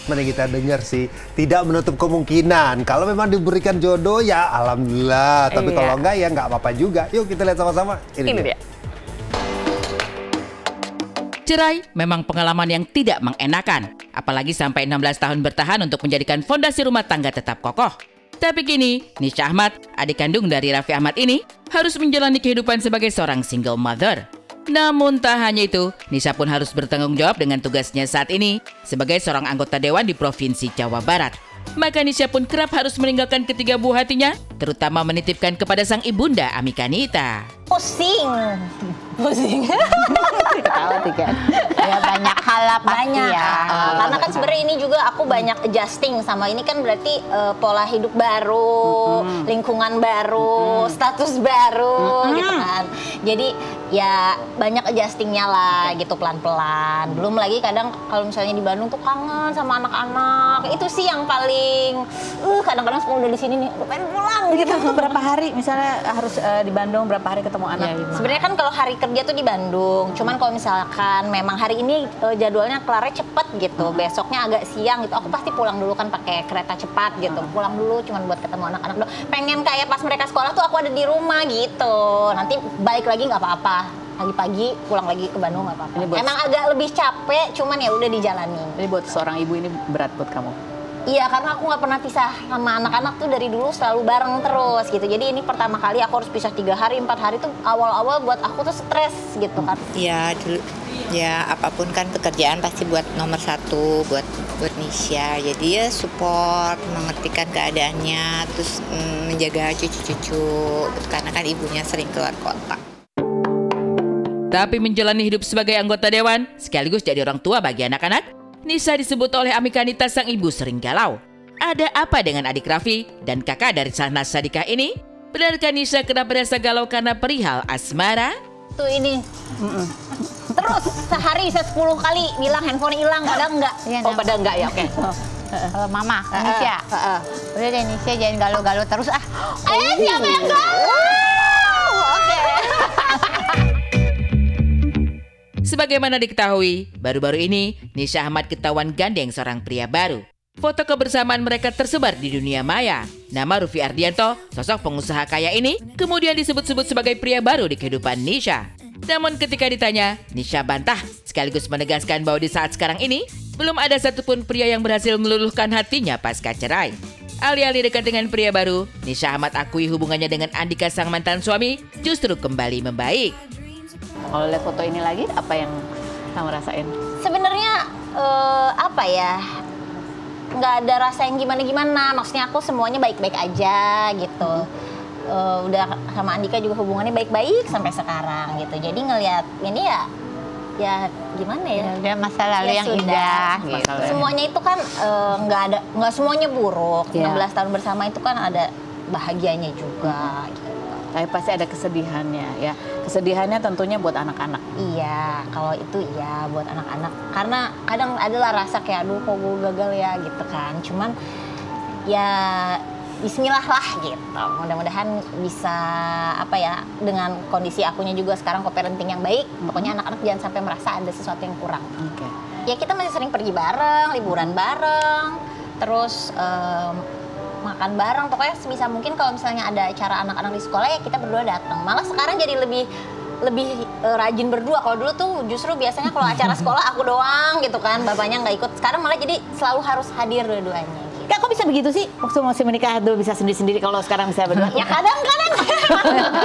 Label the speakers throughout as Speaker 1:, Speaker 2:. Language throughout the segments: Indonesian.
Speaker 1: Mari kita dengar sih, tidak menutup kemungkinan. Kalau memang diberikan jodoh ya alhamdulillah. Tapi
Speaker 2: Iya.
Speaker 1: kalau enggak ya nggak apa-apa juga. Yuk kita lihat sama-sama.
Speaker 2: Ini dia.
Speaker 3: Cerai memang pengalaman yang tidak mengenakan, apalagi sampai 16 tahun bertahan untuk menjadikan fondasi rumah tangga tetap kokoh. Tapi kini, Nisha Ahmad, adik kandung dari Raffi Ahmad ini, harus menjalani kehidupan sebagai seorang single mother. Namun tak hanya itu, Nisha pun harus bertanggung jawab dengan tugasnya saat ini sebagai seorang anggota dewan di Provinsi Jawa Barat. Maka Nisha pun kerap harus meninggalkan ketiga buah hatinya, terutama menitipkan kepada sang ibunda Amika Nita.
Speaker 4: Pusing.
Speaker 2: Ketawa tuh kan. Ya banyak hal lah pasti
Speaker 4: Banyak.
Speaker 2: ya.
Speaker 4: Karena kan sebenarnya ini juga aku banyak adjusting sama ini kan berarti pola hidup baru, lingkungan baru, status baru gitu kan. Jadi ya banyak adjustingnya lah gitu pelan-pelan. Belum lagi kadang kalau misalnya di Bandung tuh kangen sama anak-anak. Itu sih yang paling kadang-kadang udah di sini nih udah pengen pulang gitu.
Speaker 2: Itu berapa hari misalnya harus di Bandung berapa hari ketemu anak?
Speaker 4: Sebenarnya kan kalau hari kerja tuh di Bandung, cuman kalau misalkan memang hari ini jadwalnya kelarnya cepet gitu, besoknya agak siang gitu, aku pasti pulang dulu kan pakai kereta cepat gitu, pulang dulu cuman buat ketemu anak-anak doang. Pengen kayak pas mereka sekolah tuh aku ada di rumah gitu, nanti balik lagi nggak apa-apa, pagi-pagi pulang lagi ke Bandung nggak apa-apa. Emang agak lebih capek, cuman ya udah dijalanin.
Speaker 2: Jadi buat seorang ibu ini berat buat kamu?
Speaker 4: Iya, karena aku nggak pernah pisah sama anak-anak tuh dari dulu selalu bareng terus gitu. Jadi ini pertama kali aku harus pisah 3 hari, 4 hari tuh awal-awal buat aku tuh stres gitu kan.
Speaker 5: Ya dulu, ya apapun kan pekerjaan pasti buat nomor satu buat Nisha. Jadi ya support, mengertikan keadaannya, terus menjaga cucu-cucu karena kan ibunya sering keluar kota.
Speaker 3: Tapi menjalani hidup sebagai anggota dewan, sekaligus jadi orang tua bagi anak-anak, Nisha disebut oleh Amika Nita sang ibu sering galau. Ada apa dengan adik Raffi dan kakak dari Syahnaz Sadiqah ini? Benarkah Nisha kerap merasa galau karena perihal asmara?
Speaker 4: Tuh ini. Terus sehari bisa 10 kali bilang handphone hilang, padahal enggak.
Speaker 2: Oh,
Speaker 4: padahal enggak ya, oke.
Speaker 2: Mama, Nisha. Udah deh Nisha jangan galau-galau terus ah.
Speaker 4: Siapa yang galau? Oke.
Speaker 3: Sebagaimana diketahui, baru-baru ini Nisha Ahmad ketahuan gandeng seorang pria baru. Foto kebersamaan mereka tersebar di dunia maya. Nama Rufi Ardianto, sosok pengusaha kaya ini, kemudian disebut-sebut sebagai pria baru di kehidupan Nisha. Namun ketika ditanya, Nisha bantah sekaligus menegaskan bahwa di saat sekarang ini, belum ada satupun pria yang berhasil meluluhkan hatinya pasca cerai. Alih-alih dekat dengan pria baru, Nisha Ahmad akui hubungannya dengan Andika sang mantan suami justru kembali membaik.
Speaker 2: Kalau lihat foto ini lagi, apa yang kamu rasain?
Speaker 4: Sebenarnya apa ya? Nggak ada rasa yang gimana-gimana. Maksudnya aku semuanya baik-baik aja gitu. Udah sama Andika juga hubungannya baik-baik sampai sekarang gitu. Jadi ngelihat ini ya gimana ya?
Speaker 2: Udah masa lalu
Speaker 4: Ya
Speaker 2: yang
Speaker 4: sudah.
Speaker 2: indah gitu.
Speaker 4: Semuanya itu kan nggak semuanya buruk.
Speaker 2: Ya.
Speaker 4: 16 tahun bersama itu kan ada bahagianya juga. Gitu.
Speaker 2: Tapi pasti ada kesedihannya ya. Kesedihannya tentunya buat anak-anak.
Speaker 4: Iya, kalau itu iya buat anak-anak. Karena kadang adalah rasa kayak aduh kok gue gagal ya gitu kan. Cuman ya bismillah lah gitu. Mudah-mudahan bisa apa ya dengan kondisi akunya juga sekarang co-parenting yang baik. Pokoknya anak-anak jangan sampai merasa ada sesuatu yang kurang.
Speaker 2: Oke.
Speaker 4: Ya kita masih sering pergi bareng, liburan bareng, terus makan bareng. Pokoknya sebisa mungkin kalau misalnya ada acara anak-anak di sekolah ya kita berdua datang. Malah sekarang jadi lebih rajin berdua. Kalau dulu tuh justru biasanya kalau acara sekolah aku doang gitu kan, bapaknya nggak ikut. Sekarang malah jadi selalu harus hadir dua-duanya. Gitu.
Speaker 2: Ya kok bisa begitu sih? Waktu masih menikah dulu bisa sendiri-sendiri, kalau sekarang bisa berdua.
Speaker 4: Ya kadang-kadang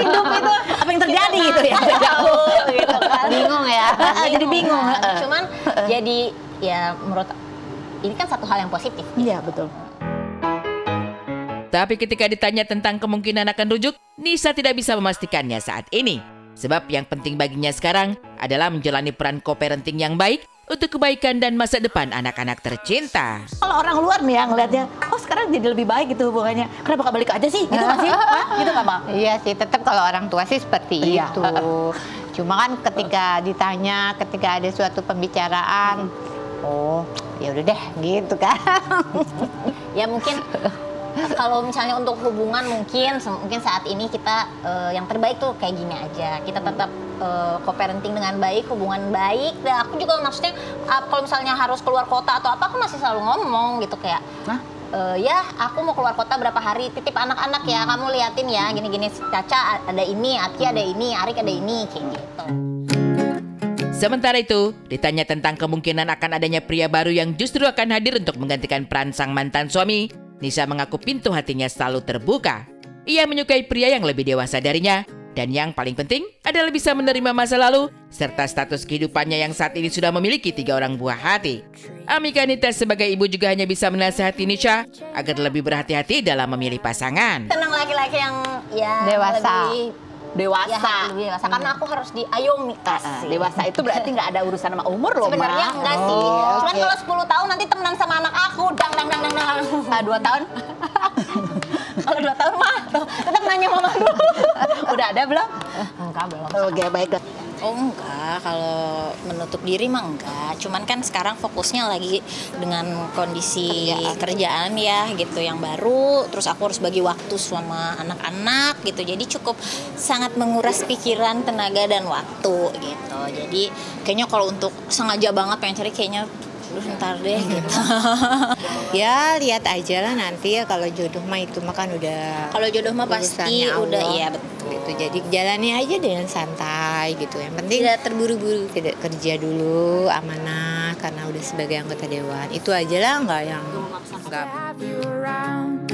Speaker 4: hidup itu
Speaker 2: Apa yang terjadi gitu ya?
Speaker 4: jauh gitu kan.
Speaker 2: Bingung ya. Jadi bingung.
Speaker 4: Kan. Cuman jadi ya menurut ini kan satu hal yang positif.
Speaker 2: Iya betul.
Speaker 3: Tapi ketika ditanya tentang kemungkinan akan rujuk, Nisha tidak bisa memastikannya saat ini. Sebab yang penting baginya sekarang adalah menjalani peran co-parenting yang baik untuk kebaikan dan masa depan anak-anak tercinta.
Speaker 2: Kalau orang luar nih yang ngeliatnya, oh sekarang jadi lebih baik gitu hubungannya. Kenapa gak balik aja sih? Gitu gak sih? Hah? Gitu gak, Bang?
Speaker 5: Iya sih, tetap kalau orang tua sih seperti
Speaker 2: Iya.
Speaker 5: itu. Cuma kan ketika ditanya, ketika ada suatu pembicaraan, oh ya udah deh gitu kan.
Speaker 4: Ya mungkin kalau misalnya untuk hubungan mungkin saat ini kita yang terbaik tuh kayak gini aja. Kita tetap co-parenting dengan baik, hubungan baik. Dan aku juga maksudnya kalau misalnya harus keluar kota atau apa, aku masih selalu ngomong gitu kayak, ya aku mau keluar kota berapa hari, titip anak-anak ya, kamu liatin ya, gini-gini, Caca ada ini, Atki ada ini, Arik ada ini, kayak gitu.
Speaker 3: Sementara itu, ditanya tentang kemungkinan akan adanya pria baru yang justru akan hadir untuk menggantikan peran sang mantan suami, Nisha mengaku pintu hatinya selalu terbuka. Ia menyukai pria yang lebih dewasa darinya, dan yang paling penting adalah bisa menerima masa lalu serta status kehidupannya yang saat ini sudah memiliki 3 orang buah hati. Amika Anita sebagai ibu juga hanya bisa menasihati Nisha agar lebih berhati-hati dalam memilih pasangan.
Speaker 4: Tenang, laki-laki yang ya
Speaker 2: Dewasa.
Speaker 4: lebih dewasa, karena aku harus diayomi.
Speaker 2: Dewasa itu berarti nggak ada urusan sama umur loh,
Speaker 4: Sebenarnya
Speaker 2: Ma.
Speaker 4: enggak sih. Cuman kalau 10 tahun nanti temenan sama anak aku, dang.
Speaker 2: 2 tahun?
Speaker 4: Kalau 2 tahun mah tetap nanya mama dulu.
Speaker 2: Udah ada belum?
Speaker 4: Enggak, belum.
Speaker 2: Oke, baik.
Speaker 4: Oh enggak, kalau menutup diri mah enggak. Cuman kan sekarang fokusnya lagi dengan kondisi kerjaan ya gitu yang baru. Terus aku harus bagi waktu sama anak-anak gitu. Jadi cukup sangat menguras pikiran, tenaga dan waktu gitu. Jadi kayaknya kalau untuk sengaja banget pengen cari kayaknya ntar deh gitu.
Speaker 5: Ya lihat aja lah nanti ya, kalau jodoh mah itu mah kan udah.
Speaker 4: Kalau jodoh mah pasti
Speaker 5: urusannya
Speaker 4: udah
Speaker 5: Allah.
Speaker 4: ya betul.
Speaker 5: Gitu. Jadi jalani aja dengan santai gitu. Yang penting
Speaker 4: Tidak terburu-buru.
Speaker 5: tidak kerja dulu, amanah karena udah sebagai anggota dewan. Itu aja lah, nggak yang nggak.
Speaker 6: Have you around.